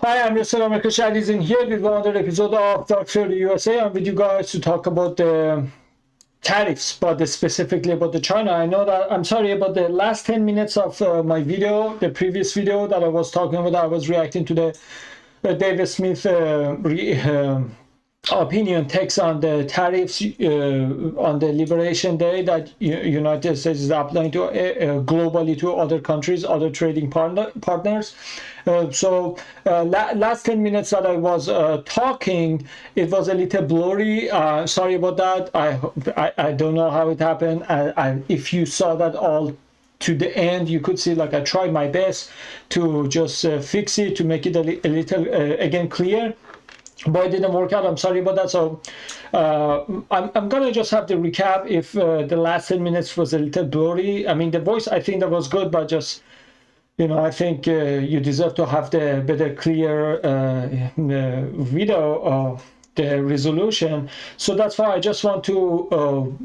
Hi, I'm Mr. America Shadis in here with another episode of Dr. USA. I'm with you guys to talk about the tariffs, but specifically about the China. I know that I'm sorry about the last 10 minutes of my video, the previous video that I was talking about. I was reacting to the David Smith opinion takes on the tariffs on the Liberation Day that United States is applying to globally to other countries, other trading partners. Last 10 minutes that I was talking, it was a little blurry. Sorry about that. I don't know how it happened. If you saw that all to the end, you could see like I tried my best to just fix it, to make it a little again clear, but it didn't work out. I'm sorry about that. So I'm gonna just have to recap if the last 10 minutes was a little blurry. I mean, the voice, I think that was good, but just I think you deserve to have the better, clear video of the resolution. So that's why I just want to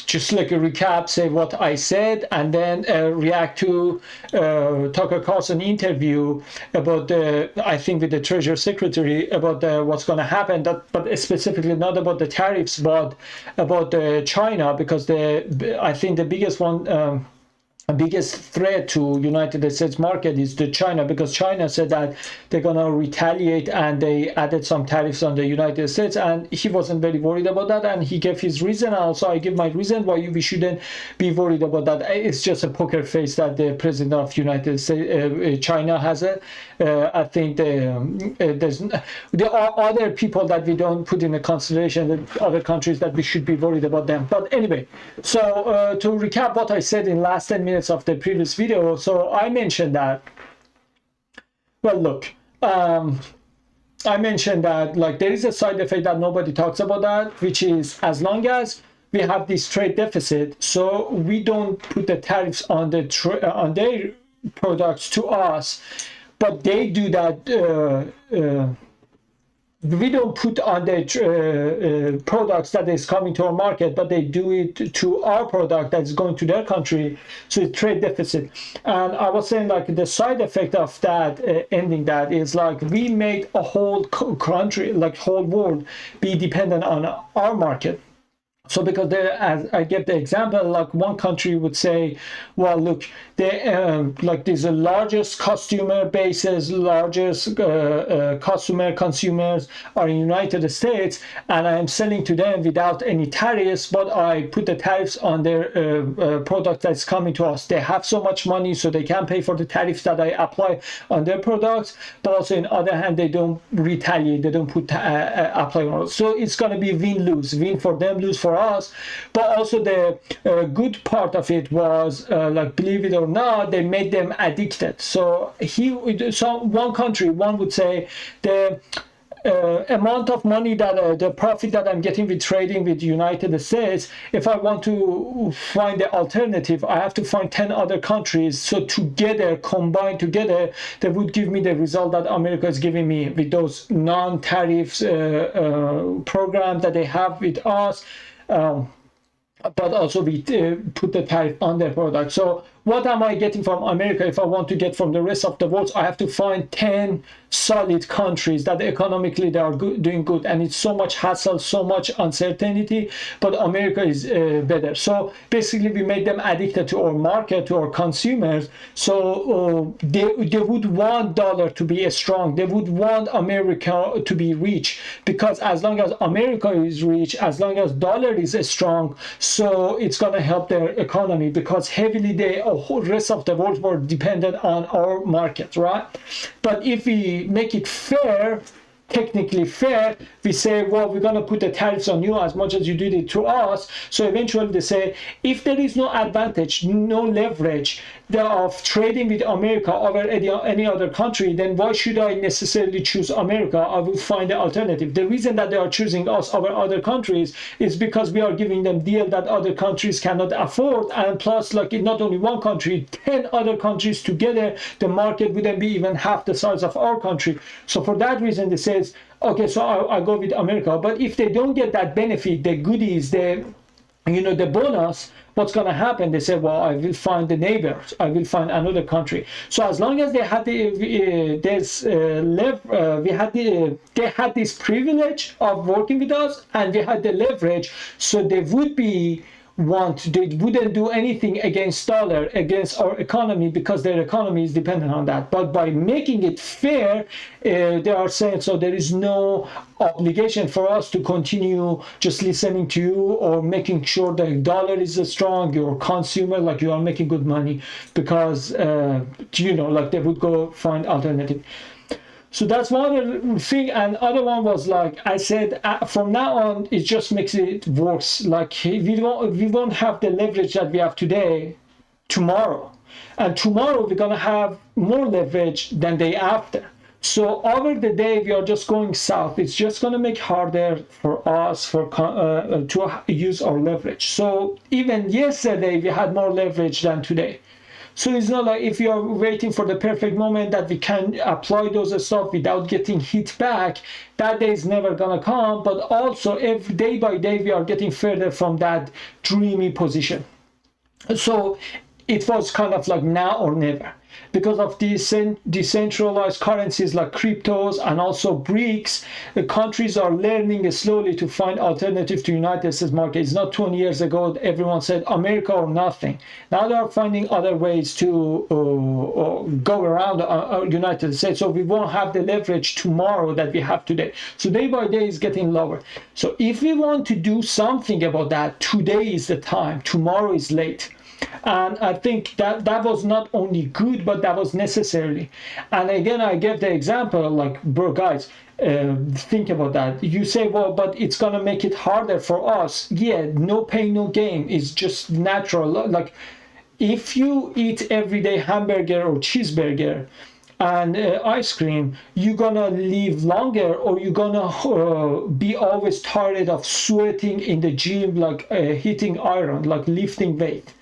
just like a recap, say what I said, and then react to Tucker Carlson interview about I think with the Treasury Secretary about what's going to happen. But specifically not about the tariffs, but about China, because I think the biggest one. Biggest threat to United States market is the China, because China said that they're gonna retaliate and they added some tariffs on the United States, and he wasn't very worried about that, and he gave his reason. Also, I give my reason why we shouldn't be worried about that. It's just a poker face that the president of United States, China has it. I think there are other people that we don't put in the consideration, other countries that we should be worried about them. But anyway, so to recap what I said in last 10 minutes of the previous video. So I mentioned that, well, look, I mentioned that like there is a side effect that nobody talks about, that which is, as long as we have this trade deficit, so we don't put the tariffs on on their products to us, but they do that. We don't put on the products that is coming to our market, but they do it to our product that's going to their country. So it's trade deficit. And I was saying like the side effect of that, ending that, is like we made a whole country, like whole world, be dependent on our market. So because as I get the example, like one country would say, well, look, they like these are largest customer bases, largest consumers are in United States, and I'm selling to them without any tariffs, but I put the tariffs on their product that's coming to us. They have so much money, so they can pay for the tariffs that I apply on their products, but also in other hand, they don't retaliate, they don't put apply on us. So it's going to be win-lose, win for them, lose for us. But also the good part of it was, like, believe it or not, they made them addicted. So one country, one would say the amount of money that the profit that I'm getting with trading with the United States, if I want to find the alternative, I have to find 10 other countries. So together, combined together, they would give me the result that America is giving me with those non-tariffs programs that they have with us. But also we put the tariff on their product. So what am I getting from America? If I want to get from the rest of the world, I have to find 10 solid countries that economically they are doing good, and it's so much hassle, so much uncertainty, but America is better. So basically we made them addicted to our market, to our consumers. So they would want dollar to be strong, they would want America to be rich, because as long as America is rich, as long as dollar is strong, so it's going to help their economy, because heavily the whole rest of the world were dependent on our market, right? But if we make it fair, technically fair, we say, well, we're going to put the tariffs on you as much as you did it to us. So eventually they say, if there is no advantage, no leverage of trading with America over any other country, then why should I necessarily choose America? I will find an alternative. The reason that they are choosing us over other countries is because we are giving them deal that other countries cannot afford, and plus, like, in not only one country, 10 other countries together, the market wouldn't be even half the size of our country. So for that reason, they says, okay, so I go with America. But if they don't get that benefit, the goodies, the the bonus, what's going to happen? They say, well, I will find the neighbors, I will find another country. So as long as they had they had this privilege of working with us, and they had the leverage, so they wouldn't do anything against dollar, against our economy, because their economy is dependent on that. But by making it fair, they are saying, so there is no obligation for us to continue just listening to you, or making sure the dollar is strong, your consumer, like you are making good money, because like they would go find alternative. So that's one thing. And other one was, like I said, from now on, it just makes it worse. Like we won't have the leverage that we have today tomorrow. And tomorrow we're going to have more leverage than day after. So over the day, we are just going south. It's just going to make harder for us to use our leverage. So even yesterday, we had more leverage than today. So it's not like if you are waiting for the perfect moment that we can apply those stuff without getting hit back, that day is never going to come. But also, every day by day, we are getting further from that dreamy position. So it was kind of like now or never. Because of these decentralized currencies like cryptos and also BRICS, the countries are learning slowly to find alternative to United States market. It's not 20 years ago everyone said America or nothing. Now they are finding other ways to go around United States. So we won't have the leverage tomorrow that we have today. So day by day is getting lower. So if we want to do something about that, today is the time. Tomorrow is late. And I think that was not only good, but that was necessary. And again, I gave the example, like, bro, guys, think about that. You say, well, but it's going to make it harder for us. Yeah, no pain, no gain. It's just natural. Like, if you eat every day hamburger or cheeseburger and ice cream, you're gonna live longer, or you're gonna be always tired of sweating in the gym, like hitting iron, like lifting weight.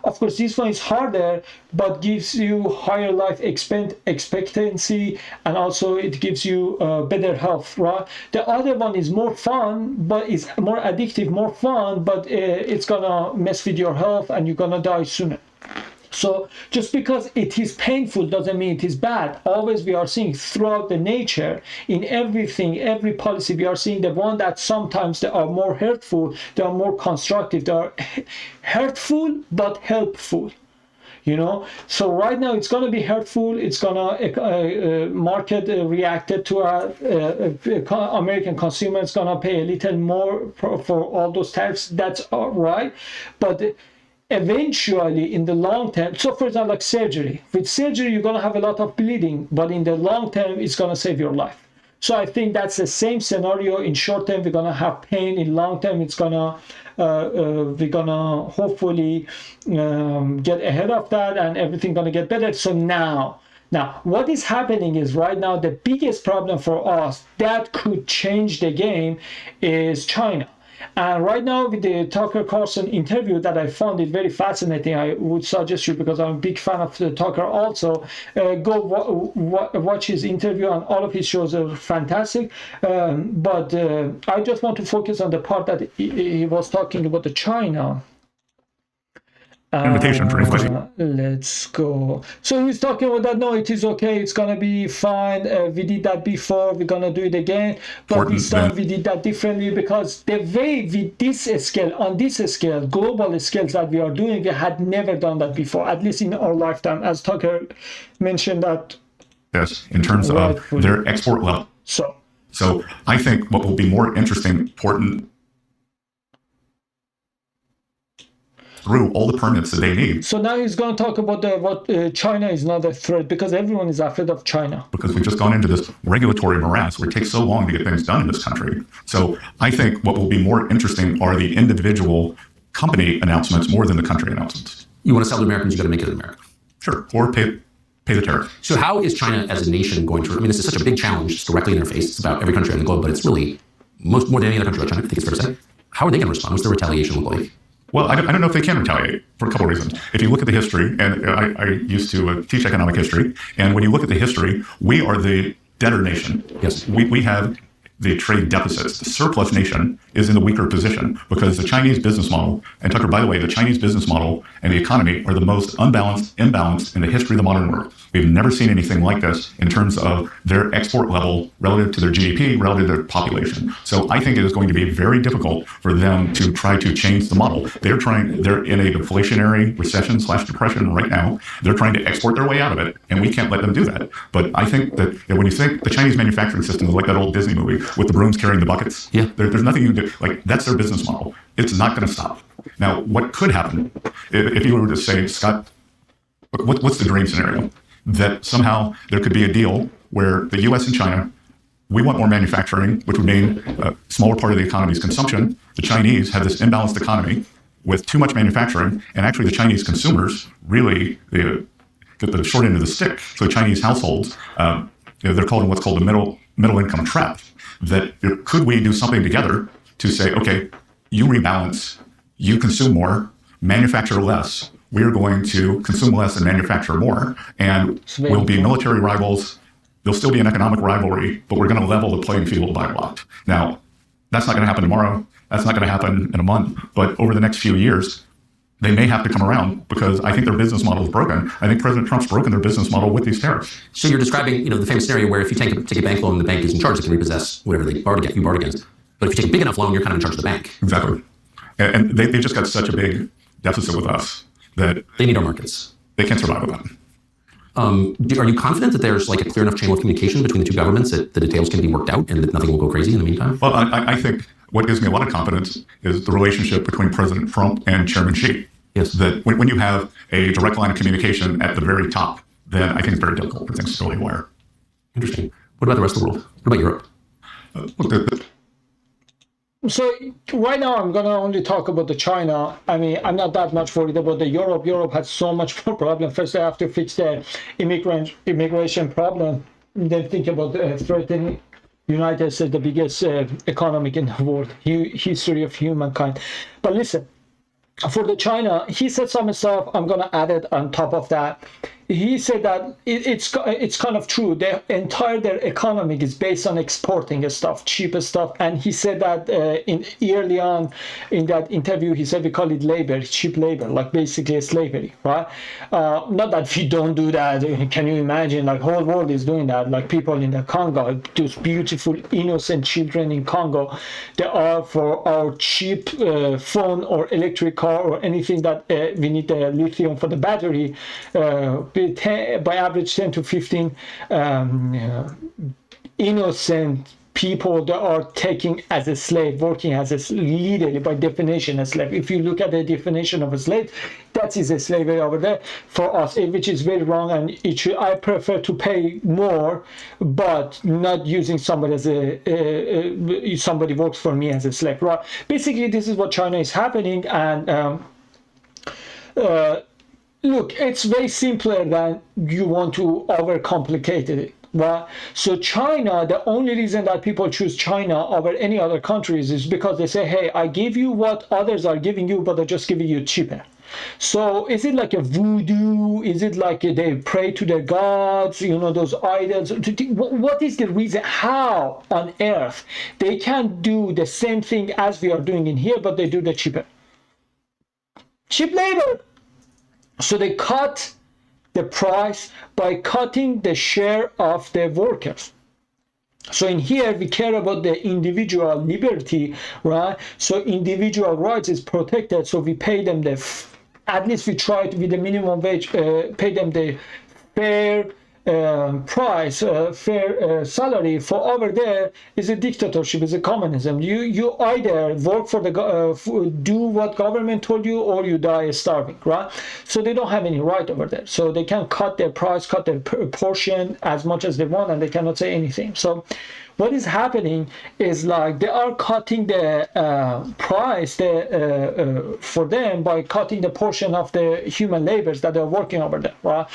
Of course, this one is harder, but gives you higher life expectancy, and also it gives you better health, right? The other one is more fun, but it's more addictive, more fun, but it's gonna mess with your health, and you're gonna die sooner. So just because it is painful doesn't mean it is bad. Always we are seeing throughout the nature, in everything, every policy, we are seeing the one that sometimes they are more hurtful, they are more constructive, they are hurtful but helpful. So right now it's going to be hurtful. It's going to market reacted to American consumers going to pay a little more for all those tariffs. That's all right, but eventually in the long term, so for example, like surgery, with surgery you're going to have a lot of bleeding, but in the long term it's going to save your life. So I think that's the same scenario. In short term we're going to have pain, in long term it's going to we're going to hopefully get ahead of that, and everything going to get better. So now what is happening is, right now the biggest problem for us that could change the game is China. And right now, with the Tucker Carlson interview that I found it very fascinating, I would suggest you, because I'm a big fan of the Tucker also, go watch his interview, and all of his shows are fantastic. But I just want to focus on the part that he was talking about the China. Invitation for any question. Let's go. So he's talking about that. No, it is okay. It's gonna be fine. We did that before. We're gonna do it again. But this time we did that differently, because the way with this scale, on this scale, global scales that we are doing, we had never done that before, at least in our lifetime, as Tucker mentioned that. Yes, in terms of their export level. So I think what will be more interesting, important, through all the permits that they need. So now he's going to talk about what China is not a threat, because everyone is afraid of China. Because we've just gone into this regulatory morass where it takes so long to get things done in this country. So I think what will be more interesting are the individual company announcements more than the country announcements. You want to sell to Americans, you got to make it in America. Sure, or pay the tariff. So how is China as a nation going to, this is such a big challenge, it's directly in their face, it's about every country on the globe, but it's really more than any other country like China, I think it's fair to say. How are they going to respond? What's their retaliation look like? Well, I don't know if they can retaliate for a couple of reasons. If you look at the history, and I used to teach economic history, and when you look at the history, we are the debtor nation. Yes. We have the trade deficits. The surplus nation is in the weaker position because the Chinese business model, and Tucker, by the way, the Chinese business model and the economy are the most imbalanced in the history of the modern world. We've never seen anything like this in terms of their export level relative to their GDP, relative to their population. So I think it is going to be very difficult for them to try to change the model. They're in a deflationary recession/depression right now. They're trying to export their way out of it, and we can't let them do that. But I think that when you think the Chinese manufacturing system is like that old Disney movie with the brooms carrying the buckets, there's nothing you can do. Like, that's their business model. It's not going to stop. Now, what could happen if you were to say, Scott, what's the dream scenario? That somehow there could be a deal where the U.S. and China, we want more manufacturing, which would mean a smaller part of the economy's consumption. The Chinese have this imbalanced economy with too much manufacturing, and actually the Chinese consumers really get the short end of the stick. So Chinese households, they're called in what's called the middle income trap. That could we do something together to say, okay, you rebalance, you consume more, manufacture less. We are going to consume less and manufacture more, and we'll be military rivals. There'll still be an economic rivalry, but we're going to level the playing field by a lot. Now, that's not going to happen tomorrow. That's not going to happen in a month. But over the next few years, they may have to come around because I think their business model is broken. I think President Trump's broken their business model with these tariffs. So you're describing, the famous scenario where if you take a bank loan, the bank is in charge, they can repossess whatever you borrowed against. But if you take a big enough loan, you're kind of in charge of the bank. Exactly. And they've just got such a big deficit with us that they need our markets. They can't survive without them. Are you confident that there's like a clear enough channel of communication between the two governments that the details can be worked out and that nothing will go crazy in the meantime? Well, I think what gives me a lot of confidence is the relationship between President Trump and Chairman Xi. Yes. That when you have a direct line of communication at the very top, then I think it's very difficult for things to go haywire. Interesting. What about the rest of the world? What about Europe? So right now I'm going to only talk about the China. I mean, I'm not that much worried about the Europe. Europe has so much more problem. First, they have to fix the immigration problem. Then think about threatening United States, the biggest economic in the world, history of humankind. But listen, for the China, he said some stuff. I'm going to add it on top of that. He said that it's kind of true. Their economy is based on exporting stuff, cheap stuff. And he said that early on in that interview, he said we call it labor, cheap labor, like basically slavery, right? Not that we don't do that. Can you imagine? Like whole world is doing that. Like people in the Congo, those beautiful innocent children in Congo, they are for our cheap phone or electric car or anything that we need the lithium for the battery. By average 10 to 15 innocent people that are taken as a slave, working as a legally by definition a slave. If you look at the definition of a slave, that is a slavery over there for us, which is very wrong. And I prefer to pay more, but not using somebody as somebody works for me as a slave. Right? Basically, this is what China is happening, and. Look, it's way simpler than you want to overcomplicate it. Right? So China, the only reason that people choose China over any other countries is because they say, hey, I give you what others are giving you, but they're just giving you cheaper. So is it like a voodoo? Is it like they pray to their gods, those idols? What is the reason? How on earth they can do the same thing as we are doing in here, but they do the cheaper? Cheap labor. So they cut the price by cutting the share of the workers. So in here, we care about the individual liberty, right? So individual rights is protected. So we pay them at least we try to, with the minimum wage, pay them the fair price, fair salary. For over there is a dictatorship, is a communism. You either work for the do what government told you, or you die starving, right? So they don't have any right over there. So they can cut their price, cut their portion as much as they want, and they cannot say anything. So what is happening is like they are cutting the price for them by cutting the portion of the human labors that are working over there. Right?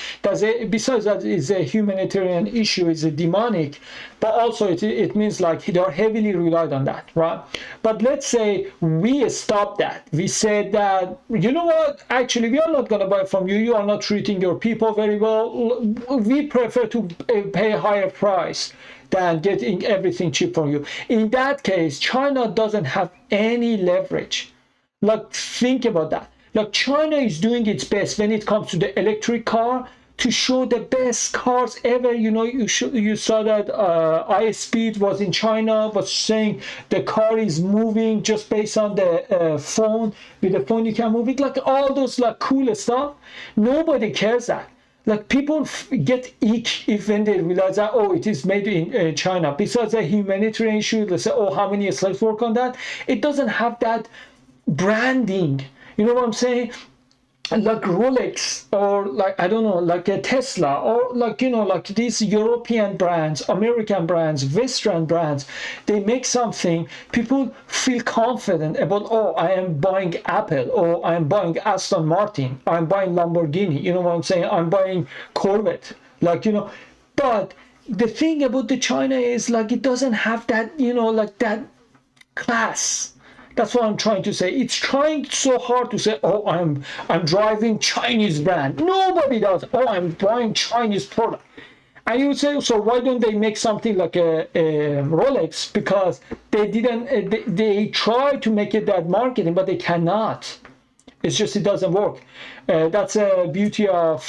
Besides that, is a humanitarian issue, it's a demonic, but also it means like they are heavily relied on that, right? But let's say we stop that. We said that, you know what, actually we are not going to buy from you. You are not treating your people very well. We prefer to pay a higher price than getting everything cheap from you. In that case, China doesn't have any leverage. Like, think about that. Like, China is doing its best when it comes to the electric car to show the best cars ever. You know, you saw that iSpeed was in China, was saying the car is moving just based on the phone. With the phone you can move it. Like, all those like cool stuff. Nobody cares that. Like, people get ick if when they realize that, oh, it is made in China. Besides a humanitarian issue, let's say, oh, how many slaves work on that? It doesn't have that branding. You know what I'm saying? Like Rolex, or like, I don't know, like a Tesla, or like, you know, like these European brands, American brands, Western brands, they make something, people feel confident about, oh, I am buying Apple, or I'm buying Aston Martin, I'm buying Lamborghini, you know what I'm saying? I'm buying Corvette, like, you know. But the thing about the China is like, it doesn't have that, you know, like that class. That's what I'm trying to say. It's trying so hard to say, oh, I'm driving Chinese brand. Nobody does. Oh, I'm buying Chinese product. And you would say, so why don't they make something like a Rolex? Because they didn't. They try to make it that marketing, but they cannot. It's just, it doesn't work. That's a beauty of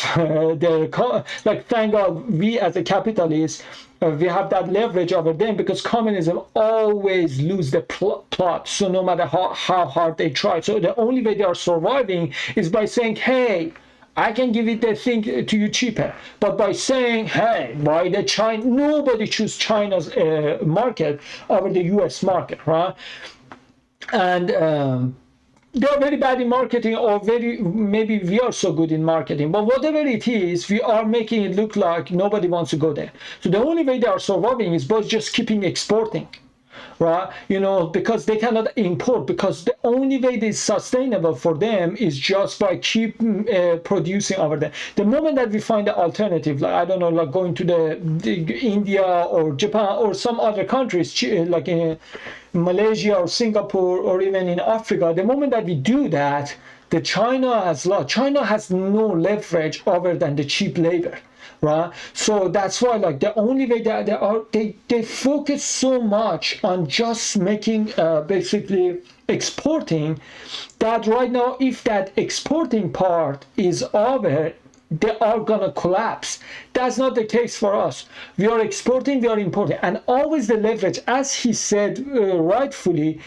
like, thank God we as a capitalist, we have that leverage over them, because communism always lose the plot. So no matter how hard they try. So the only way they are surviving is by saying, hey, I can give it the thing to you cheaper. But by saying, hey, buy the China, nobody choose China's market over the US market, right? And they are very bad in marketing, or maybe we are so good in marketing, but whatever it is, we are making it look like nobody wants to go there. So the only way they are surviving is by just keeping exporting, right? You know, because they cannot import, because the only way it is sustainable for them is just by keep producing over there. The moment that we find an alternative, like, I don't know, like going to the India or Japan or some other countries, like in Malaysia or Singapore or even in Africa, the moment that we do that, China has no leverage other than the cheap labor, right? So that's why, like, the only way that they focus so much on just making basically exporting, that right now, if that exporting part is over, they are gonna collapse. That's not the case for us. We are exporting, we are importing, and always the leverage, as he said rightfully,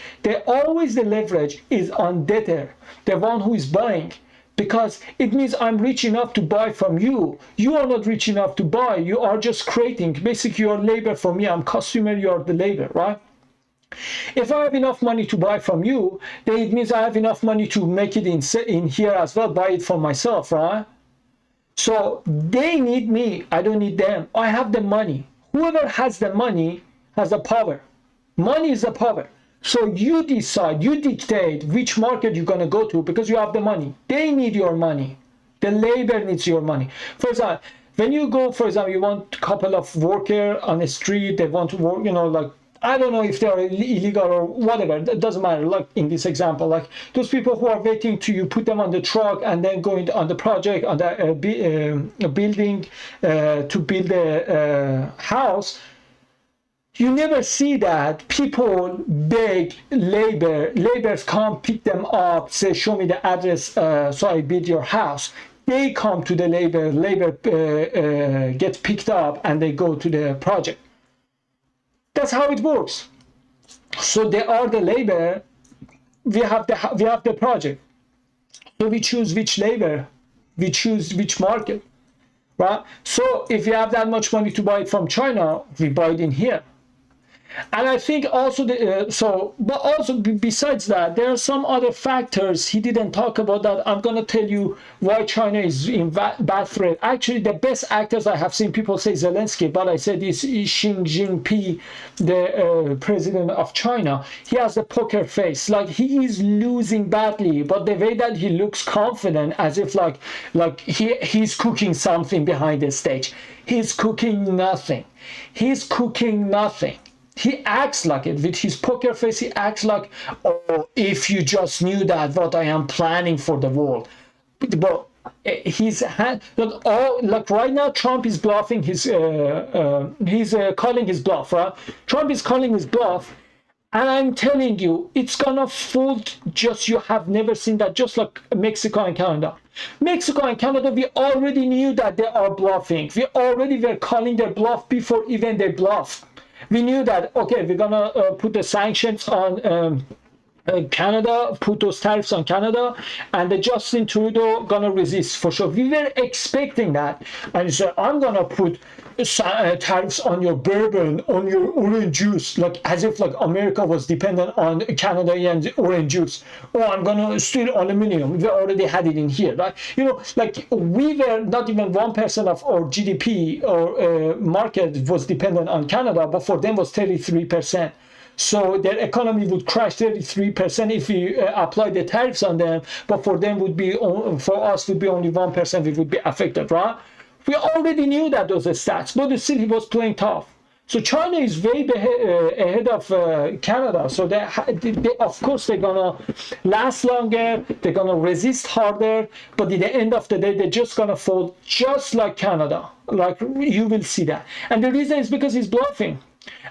always the leverage is on debtor, the one who is buying, because it means I'm rich enough to buy from you. You are not rich enough to buy. You are just creating. Basically, you are labor for me. I'm customer. You are the labor, right? If I have enough money to buy from you, then it means I have enough money to make it in here as well. Buy it for myself, right? So they need me. I don't need them. I have the money. Whoever has the money has the power. Money is the power. So you decide, you dictate which market you're going to go to, because you have the money. They need your money. The labor needs your money. For example, when you go, for example, you want a couple of workers on the street, they want to work, you know, like, I don't know if they're illegal or whatever, it doesn't matter. Like in this example, like those people who are waiting to you put them on the truck and then going on the project, on the building to build a house, you never see that. People beg laborers come pick them up, say, show me the address so I build your house. They come to the labor gets picked up and they go to the project. That's how it works. So they are the labor. We have the project. So we choose which labor. We choose which market, right? So if you have that much money to buy it from China, we buy it in here. And I think also but also besides that, there are some other factors he didn't talk about that I'm going to tell you why China is in bad threat. Actually, the best actors I have seen, people say Zelensky, but I said it's Xi Jinping, the president of China. He has a poker face, like he is losing badly, but the way that he looks confident, as if like he's cooking something behind the stage. He's cooking nothing. He's cooking nothing. He acts like it with his poker face. He acts like, oh, if you just knew that what I am planning for the world. But like right now, Trump is bluffing. He's calling his bluff. Right? Trump is calling his bluff, and I'm telling you, it's gonna fold. Just you have never seen that. Just like Mexico and Canada. Mexico and Canada, we already knew that they are bluffing. We already were calling their bluff before even they bluffed. We knew that, okay, we're gonna put the sanctions on Canada, put those tariffs on Canada, and the Justin Trudeau gonna resist for sure. We were expecting that, and he said, I'm gonna put tariffs on your bourbon, on your orange juice, like as if like America was dependent on Canadian orange juice. Oh, I'm gonna steal aluminum. We already had it in here, right? You know, like we were not even 1% of our GDP or market was dependent on Canada, but for them was 33%. So their economy would crash 33% if we apply the tariffs on them, but for them would be, for us would be only 1%. We would be affected, right? We already knew that those stats, but still he was playing tough. So China is way ahead of Canada. So they, of course, they're gonna last longer. They're gonna resist harder. But at the end of the day, they're just gonna fall, just like Canada. Like you will see that. And the reason is because he's bluffing.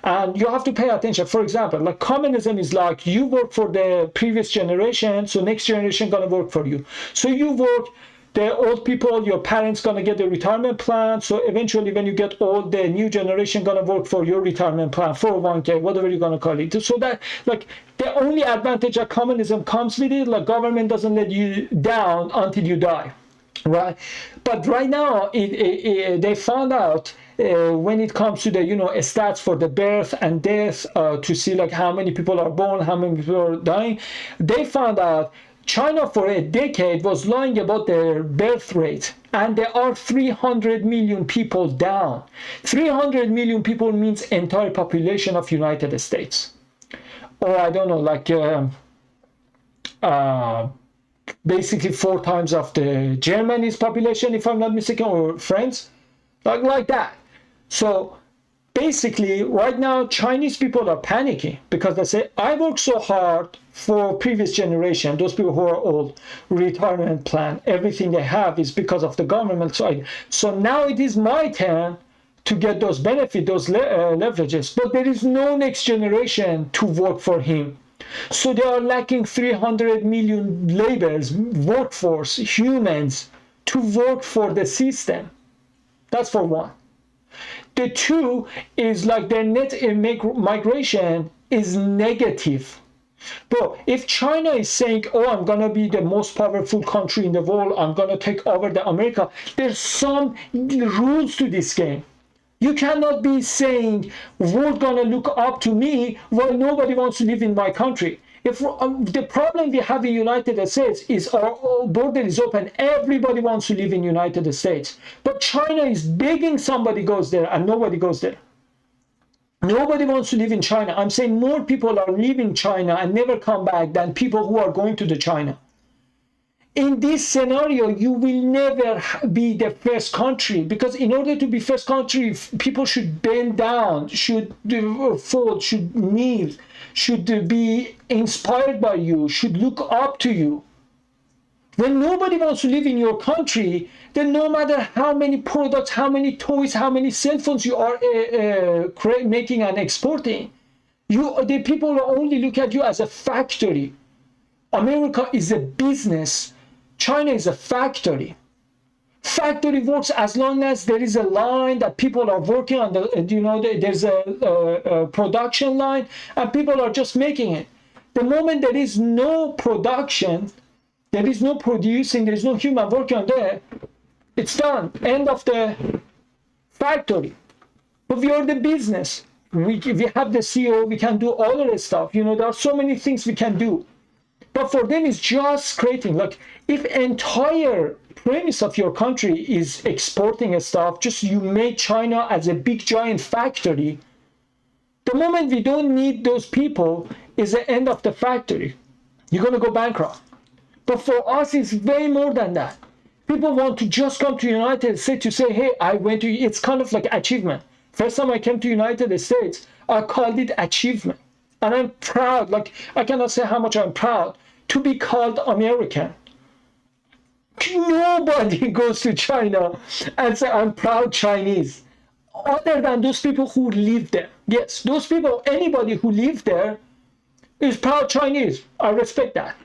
And you have to pay attention. For example, like communism is like you work for the previous generation, so next generation gonna work for you. So you work. The old people, your parents gonna get the retirement plan. So eventually when you get old, the new generation gonna work for your retirement plan, 401k, whatever you're gonna call it. So that like the only advantage that communism comes with it, like government doesn't let you down until you die, right? But right now, they found out when it comes to the stats for the birth and death to see like how many people are born, how many people are dying, they found out China for a decade was lying about their birth rate, and there are 300 million people down. 300 million people means entire population of United States, or I don't know, like basically 4 times of the Germany's population, if I'm not mistaken, or France, like that. So basically, right now, Chinese people are panicking because they say, I worked so hard for previous generation, those people who are old, retirement plan, everything they have is because of the government side. So now it is my turn to get those benefits, those leverages. But there is no next generation to work for him. So they are lacking 300 million laborers, workforce, humans to work for the system. That's for one. The two is like their net migration is negative. Bro, if China is saying, oh, I'm going to be the most powerful country in the world, I'm going to take over the America, there's some rules to this game. You cannot be saying, world going to look up to me while nobody wants to live in my country. If the problem we have in United States is our border is open, everybody wants to live in United States. But China is begging somebody goes there and nobody goes there. Nobody wants to live in China. I'm saying more people are leaving China and never come back than people who are going to the China. In this scenario, you will never be the first country, because in order to be first country, people should bend down, should fall, should kneel, should be inspired by you, should look up to you. When nobody wants to live in your country, then no matter how many products, how many toys, how many cell phones you are making and exporting, the people only look at you as a factory. America is a business. China is a factory. Factory works as long as there is a line that people are working on. There's a production line and people are just making it. The moment there is no production, there is no producing, there is no human working on there, it's done. End of the factory. But we are the business. we have the CEO, we can do all of this stuff. There are so many things we can do. But for them, it's just creating. Like, if entire premise of your country is exporting stuff, just you make China as a big giant factory, the moment we don't need those people is the end of the factory. You're going to go bankrupt. But for us, it's way more than that. People want to just come to United States to say, hey, I went to, it's kind of like achievement. First time I came to United States, I called it achievement. And I'm proud, like, I cannot say how much I'm proud to be called American. Nobody goes to China and say, I'm proud Chinese, other than those people who live there. Yes, those people, anybody who lives there is proud Chinese. I respect that.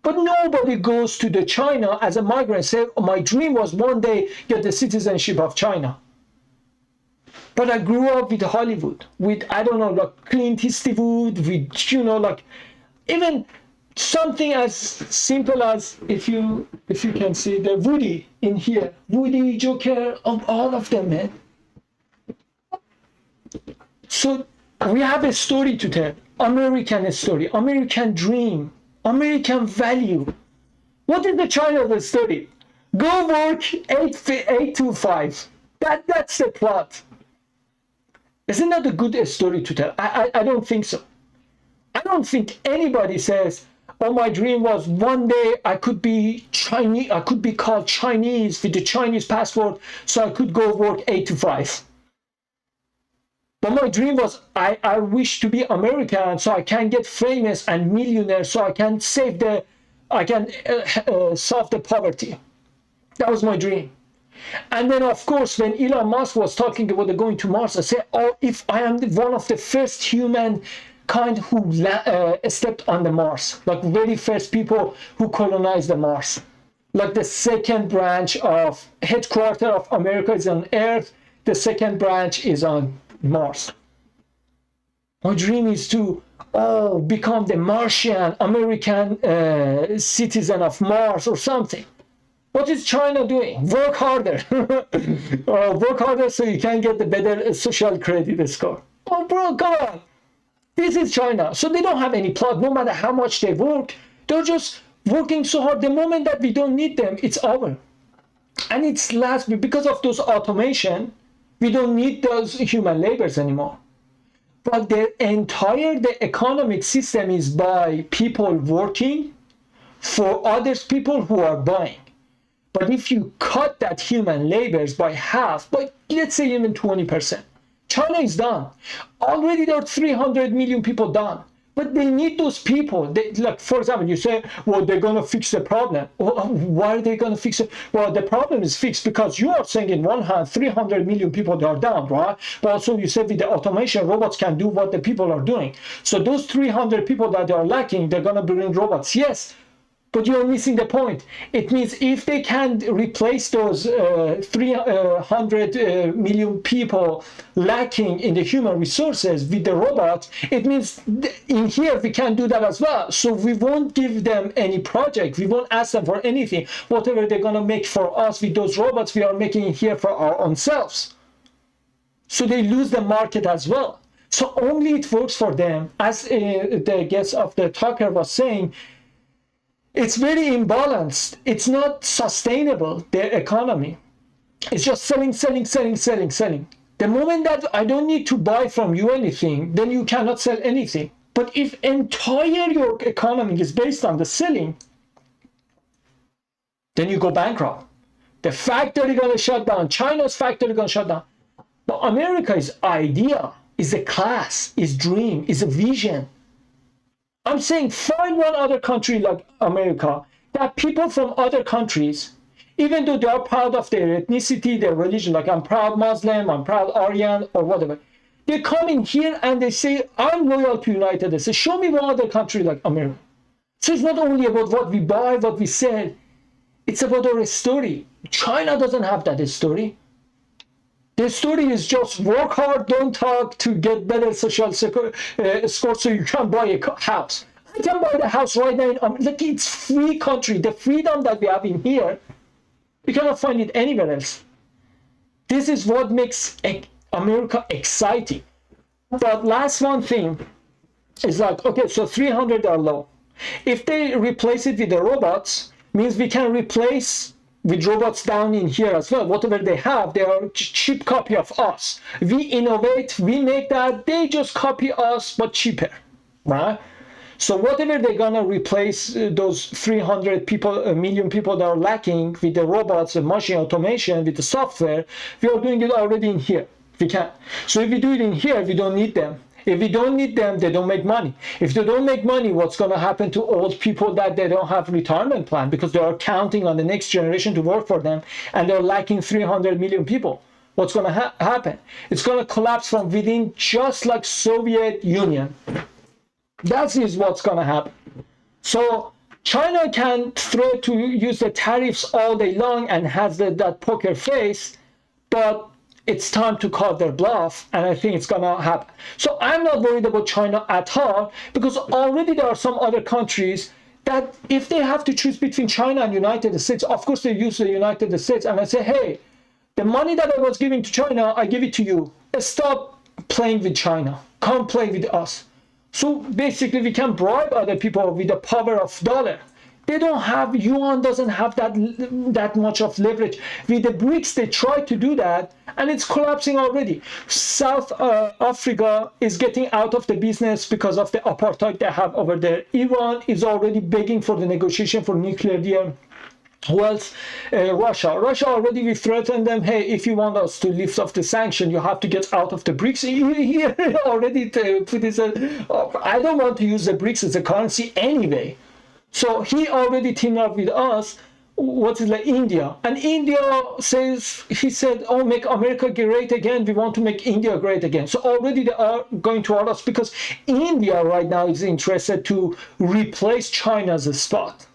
But nobody goes to the China as a migrant and say, oh, my dream was one day get the citizenship of China. But I grew up with Hollywood, with, I don't know, like Clint Eastwood, with, like, even something as simple as, if you can see the Woody in here, Woody, Joker, of all of them, man. So we have a story to tell, American story, American dream, American value. What is the China story? Go work 8 to 5. That's the plot. Isn't that a good story to tell? I don't think so. I don't think anybody says, oh, my dream was one day I could be Chinese, I could be called Chinese with the Chinese passport so I could go work 8 to 5. But my dream was I wish to be American so I can get famous and millionaire so I can solve the poverty. That was my dream. And then, of course, when Elon Musk was talking about going to Mars, I said, oh, if I am one of the first humankind who stepped on the Mars, like very first people who colonized the Mars, like the second branch of headquarters of America is on Earth, the second branch is on Mars. My dream is to become the Martian American citizen of Mars or something. What is China doing? Work harder. Work harder so you can get the better social credit score. Oh, bro, come on. This is China. So they don't have any plot. No matter how much they work, they're just working so hard. The moment that we don't need them, it's over. And it's last, because of those automation, we don't need those human labors anymore. But the economic system is by people working for others people who are buying. But if you cut that human labors by half, by let's say even 20%, China is done. Already there are 300 million people done. But they need those people. Like, for example, you say, well, they're going to fix the problem. Well, why are they going to fix it? Well, the problem is fixed because you are saying in one hand, 300 million people are down, right? But also you said with the automation, robots can do what the people are doing. So those 300 people that are lacking, they're going to bring robots. Yes. But you're missing the point. It means if they can replace those 300 million people lacking in the human resources with the robots, it means in here we can do that as well. So we won't give them any project. We won't ask them for anything. Whatever they're going to make for us with those robots, we are making it here for our own selves. So they lose the market as well. So only it works for them. As the guest of the talker was saying, it's very imbalanced. It's not sustainable, the economy. It's just selling. The moment that I don't need to buy from you anything, then you cannot sell anything. But if entire your economy is based on the selling, then you go bankrupt. The factory gonna shut down. China's factory gonna shut down. But America's idea is a class, is dream, is a vision. I'm saying find one other country like America that people from other countries, even though they are proud of their ethnicity, their religion, like I'm proud Muslim, I'm proud Aryan, or whatever, they come in here and they say, I'm loyal to United States. Show me one other country like America. So it's not only about what we buy, what we sell, it's about our story. China doesn't have that story. The story is just work hard, don't talk to get better social score so you can buy a house. I can buy the house right now. Like, it's free country. The freedom that we have in here, you cannot find it anywhere else. This is what makes America exciting. But last one thing is like, okay, so 300 are low. If they replace it with the robots, means we can replace with robots down in here as well. Whatever they have, they are cheap copy of us. We innovate, we make that, they just copy us, but cheaper, right? So whatever they're gonna replace those 300 people, a million people that are lacking with the robots and machine automation, with the software, we are doing it already in here. We can. So if we do it in here, we don't need them. If we don't need them, they don't make money. If they don't make money, what's going to happen to old people that they don't have retirement plan because they are counting on the next generation to work for them and they're lacking 300 million people? What's going to happen? It's going to collapse from within, just like Soviet Union. That is what's going to happen. So China can threat to use the tariffs all day long and has that poker face, but it's time to call their bluff, and I think it's gonna happen. So I'm not worried about China at all, because already there are some other countries that if they have to choose between China and United States, of course they use the United States, and I say, hey, the money that I was giving to China, I give it to you. Stop playing with China. Come play with us. So basically we can bribe other people with the power of dollar. They don't have, yuan doesn't have that much of leverage. With the BRICS, they try to do that, and it's collapsing already. South Africa is getting out of the business because of the apartheid they have over there. Iran is already begging for the negotiation for nuclear deal. Who else? Russia. Russia already, we threatened them, hey, if you want us to lift off the sanction, you have to get out of the BRICS. Here already put this, I don't want to use the BRICS as a currency anyway. So he already teamed up with us. What is like India? And India says, he said, oh, make America great again. We want to make India great again. So already they are going to us because India right now is interested to replace China's spot.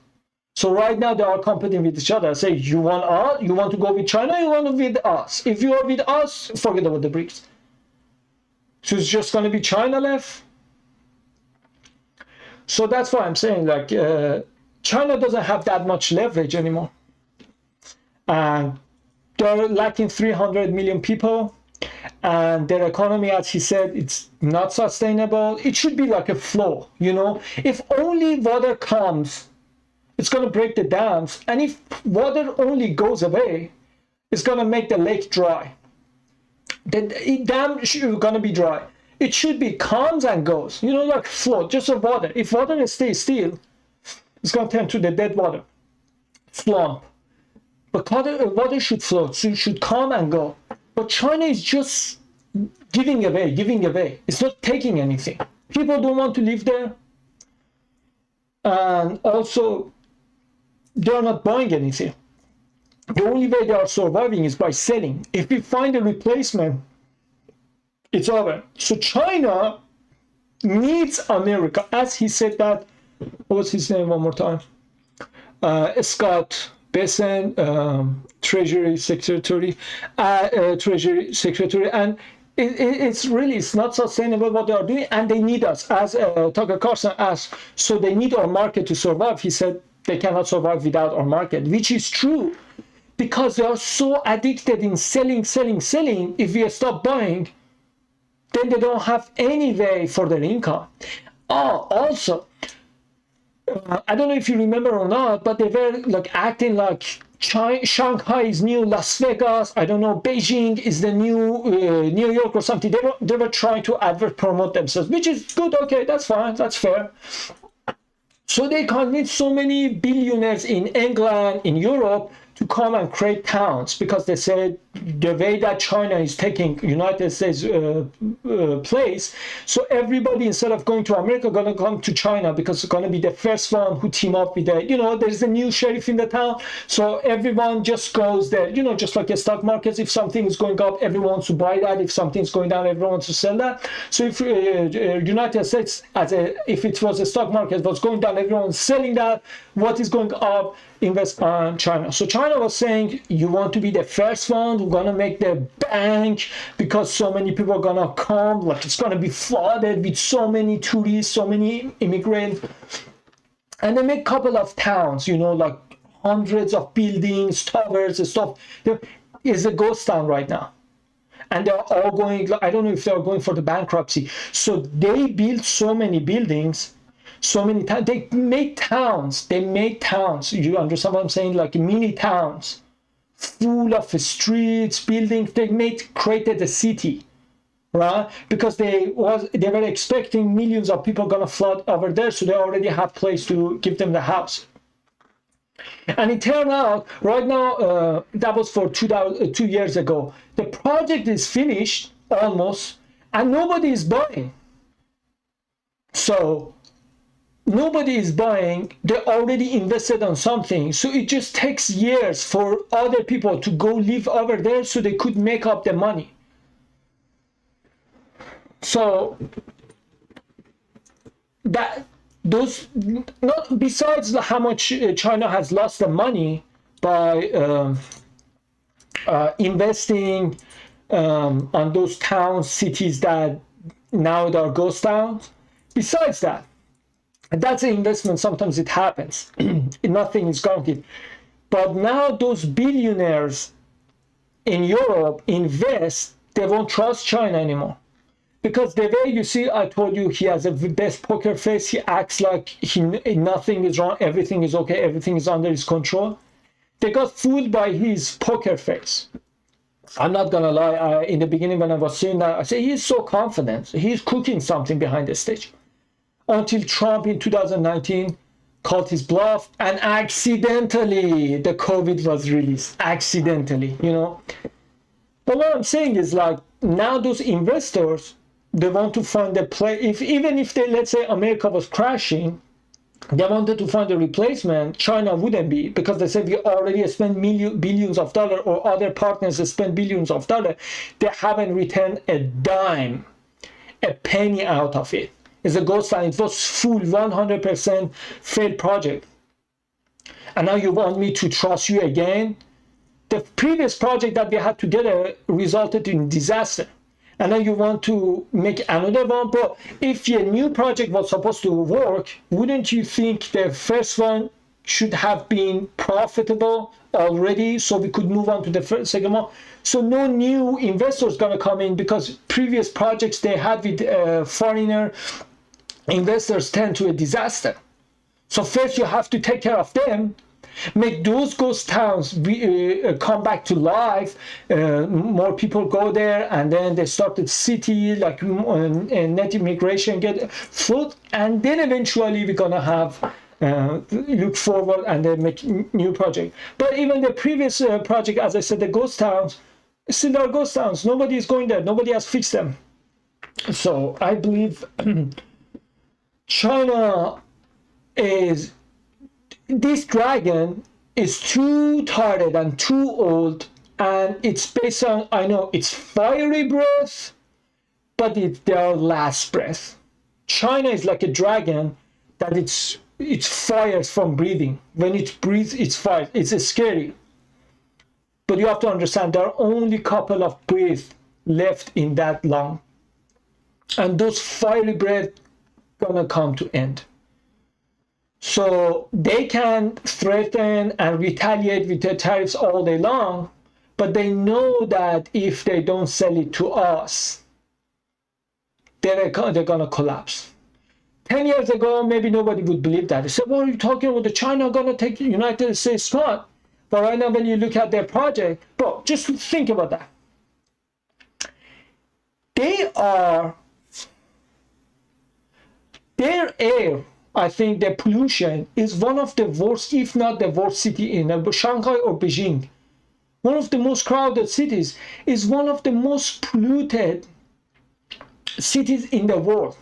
So right now they are competing with each other. Say, you want to go with China, you want to with us. If you are with us, forget about the BRICS. So it's just going to be China left. So that's why I'm saying, like, China doesn't have that much leverage anymore. And they're lacking 300 million people. And their economy, as he said, it's not sustainable. It should be like a flow, you know. If only water comes, it's going to break the dams. And if water only goes away, it's going to make the lake dry. The dam is going to be dry. It should be comes and goes, you know, like flow, just a water. If water stays still, it's going to turn to the dead water, slump. But water should flow, so it should come and go. But China is just giving away. It's not taking anything. People don't want to live there. And also, they're not buying anything. The only way they are surviving is by selling. If we find a replacement, it's over. So China needs America. As he said that, what was his name one more time? Scott Bessent, Treasury Secretary. And it's not sustainable what they are doing, and they need us. As Tucker Carlson asked, so they need our market to survive. He said they cannot survive without our market, which is true, because they are so addicted in selling. If we stop buying, then they don't have any way for their income. Oh, also, I don't know if you remember or not, but they were like acting like Shanghai is new Las Vegas. I don't know, Beijing is the new New York or something. They were trying to promote themselves, which is good. Okay, that's fine. That's fair. So they convinced so many billionaires in England, in Europe, to come and create towns, because they said the way that China is taking United States place, so everybody, instead of going to America, going to come to China, because it's going to be the first one who team up with the, you know, there's a new sheriff in the town, so everyone just goes there, you know, just like a stock market. If something is going up, everyone wants to buy that. If something's going down, everyone wants to sell that. So if United States, if it was a stock market was going down, everyone's selling that. What is going up? Invest on China. So China was saying, you want to be the first one who's gonna make the bank, because so many people are gonna come, like it's gonna be flooded with so many tourists, so many immigrants. And they make a couple of towns, you know, like hundreds of buildings, towers and stuff. It's a ghost town right now. and they're all going, I don't know if they're going for the bankruptcy. So they built so many buildings, so many towns. They made towns. You understand what I'm saying? Like mini towns full of streets, buildings. Created a city, right? Because they were expecting millions of people gonna flood over there, so they already have place to give them the house. And it turned out right now, that was for 2 years ago. The project is finished almost, and nobody is buying. So nobody is buying. They already invested on something, so it just takes years for other people to go live over there so they could make up the money. So that those, not besides how much China has lost the money by investing on those towns, cities that now are ghost towns. Besides that, that's an investment. Sometimes it happens. Nothing is guaranteed. But now those billionaires in Europe invest, they won't trust China anymore. Because the way you see, I told you, he has the best poker face. He acts like nothing is wrong, everything is okay, everything is under his control. They got fooled by his poker face. I'm not gonna lie. In the beginning, when I was seeing that, I said he's so confident. He's cooking something behind the stage. Until Trump in 2019 called his bluff, and accidentally the COVID was released. Accidentally, you know. But what I'm saying is, like, now those investors, they want to find a play. Even if they, let's say America was crashing, they wanted to find a replacement. China wouldn't be, because they said we already spent billions of dollars, or other partners spent billions of dollars. They haven't returned a dime, a penny out of it. It's a ghost town. It was full 100% failed project. And now you want me to trust you again? The previous project that we had together resulted in disaster. And now you want to make another one? But if your new project was supposed to work, wouldn't you think the first one should have been profitable already, so we could move on to the second one? So no new investors gonna come in, because previous projects they had with foreigner investors turned to a disaster. So first you have to take care of them, make those ghost towns come back to life, more people go there, and then they started city, like net immigration get food, and then eventually we're gonna have look forward and then make new project. But even the previous project, as I said, the ghost towns, still are ghost towns. Nobody is going there. Nobody has fixed them. So I believe China is, this dragon is too tired and too old, and it's based on, I know it's fiery breath, but it's their last breath. China is like a dragon that it's fires from breathing. When it breathes, it's fire. It's scary. But you have to understand, there are only a couple of breaths left in that lung, and those fiery breath gonna come to end. So they can threaten and retaliate with the tariffs all day long, but they know that if they don't sell it to us, they're gonna collapse. 10 years ago, maybe nobody would believe that. They said, what are you talking about? The China gonna take the United States spot? But right now, when you look at their project, bro, just think about that. Their air, I think the pollution is one of the worst, if not the worst city in Shanghai or Beijing. One of the most crowded cities, is one of the most polluted cities in the world.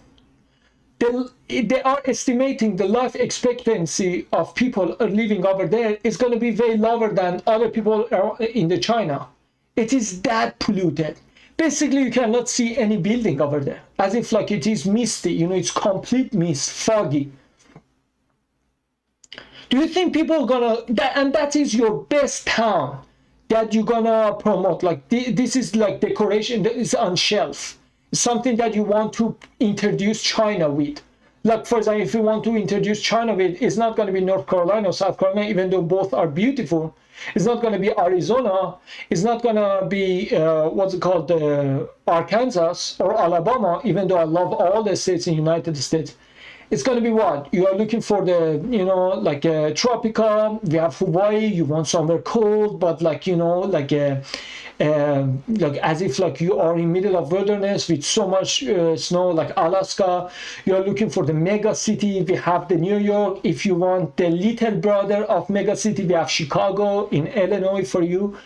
They are estimating the life expectancy of people living over there is going to be way lower than other people in the China. It is that polluted. Basically, you cannot see any building over there, as if like it is misty, you know, it's complete mist, foggy. Do you think people are gonna, and that is your best town that you're gonna promote? Like this is like decoration that is on shelf. It's something that you want to introduce China with. Like, for example, if you want to introduce China with, it's not going to be North Carolina or South Carolina, even though both are beautiful. It's not going to be Arizona. It's not going to be, what's it called, Arkansas or Alabama, even though I love all the states in the United States. It's going to be what? You are looking for the, like tropical. We have Hawaii. You want somewhere cold, but like, like as if like you are in middle of wilderness with so much snow, like Alaska. You're looking for the mega city. We have the New York. If you want the little brother of mega city, we have Chicago in Illinois for you.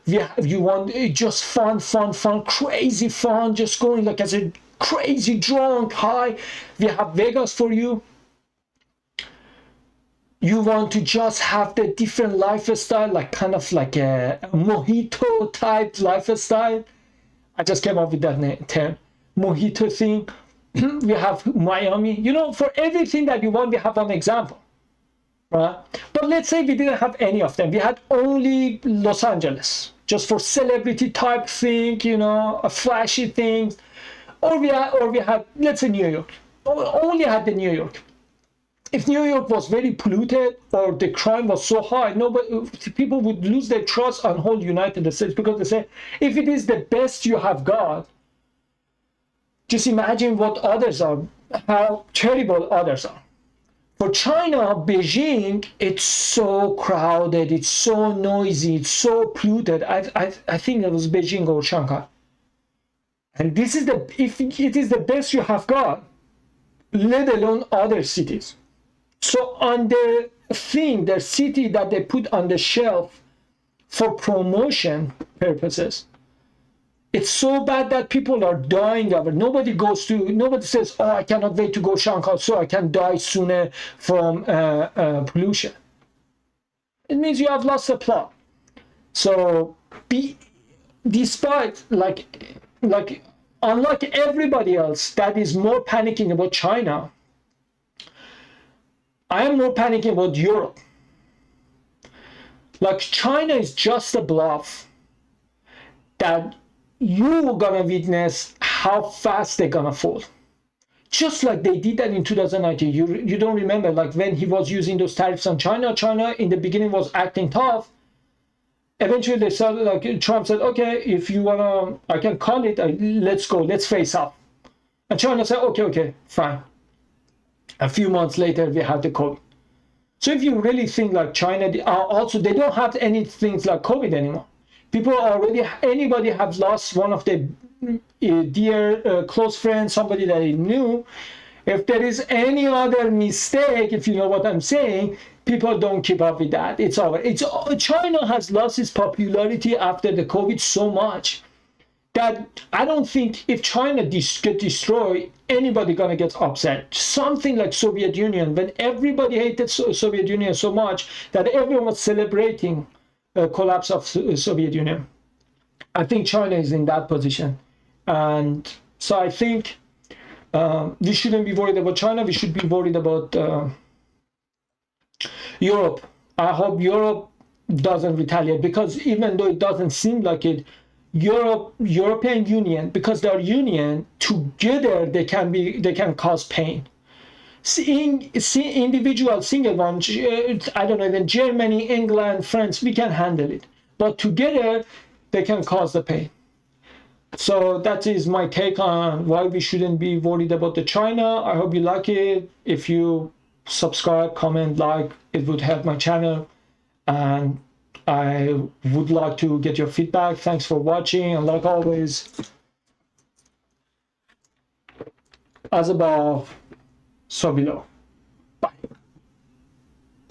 You want just fun, crazy fun, just going like as a crazy drunk high. We have Vegas for you. You want to just have the different lifestyle, like kind of like a mojito type lifestyle. I just came up with that term, mojito thing. We have Miami. For everything that you want, we have an example, right? But let's say we didn't have any of them. We had only Los Angeles, just for celebrity type thing, a flashy thing. Or we had, let's say New York. Only had the New York. If New York was very polluted or the crime was so high, people would lose their trust on whole United States, because they say, if it is the best you have got, just imagine what others are, how terrible others are. For China, Beijing, it's so crowded, it's so noisy, it's so polluted. I think it was Beijing or Shanghai. And this is if it is the best you have got, let alone other cities. So on their city that they put on the shelf for promotion purposes, it's so bad that people are dying of it. Nobody says, oh, I cannot wait to go Shanghai so I can die sooner from pollution. It means you have lost the plot. So despite like unlike everybody else that is more panicking about China, I am more panicking about Europe. Like, China is just a bluff that you're gonna witness how fast they're gonna fall. Just like they did that in 2019. You don't remember, like when he was using those tariffs on China in the beginning was acting tough. Eventually they said, like Trump said, okay, if you wanna, I can call it, let's go, let's face up. And China said, okay, fine. A few months later, we had the COVID. So if you really think like China, also they don't have any things like COVID anymore. People anybody have lost one of their dear close friends, somebody that they knew. If there is any other mistake, if you know what I'm saying, people don't keep up with that. It's over. China has lost its popularity after the COVID so much that I don't think if China get destroyed, anybody gonna get upset. Something like Soviet Union, when everybody hated Soviet Union so much that everyone was celebrating the collapse of Soviet Union. I think China is in that position. And so I think we shouldn't be worried about China. We should be worried about Europe. I hope Europe doesn't retaliate, because even though it doesn't seem like it, European Union, because they are union together, they can cause pain. Seeing individual single ones, I don't know, even Germany, England, France, we can handle it, but together they can cause the pain. So that is my take on why we shouldn't be worried about the China. I hope you like it. If you subscribe, comment, like, it would help my channel. And I would like to get your feedback. Thanks for watching. And like always, as above, so below.